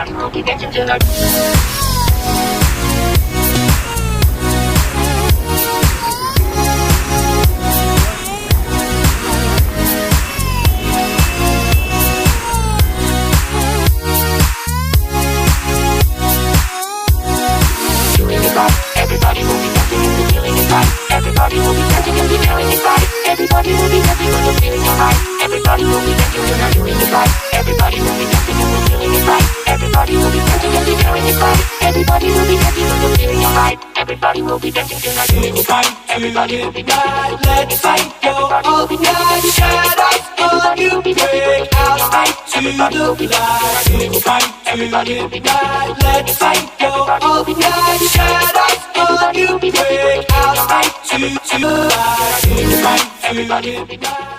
Everybody will be dancing tonight. Everybody will be dancing and the feeling is right. Everybody will be dancing and the feeling is right. Everybody will be dancing and the feeling is right. Everybody will be dancing and the feeling is right. Everybody will be dancing and the feeling is right. Everybody will be dancing and the feeling is right. Everybody will be dancing and the feeling is right. Everybody will be dancing and the feeling is right. Everybody will be dancing. Let's fight for all the shadows on you. Break out to the light. Everybody will be dancing. Let's fight for all the shadows on you. Break out to the light. Everybody will be dancing.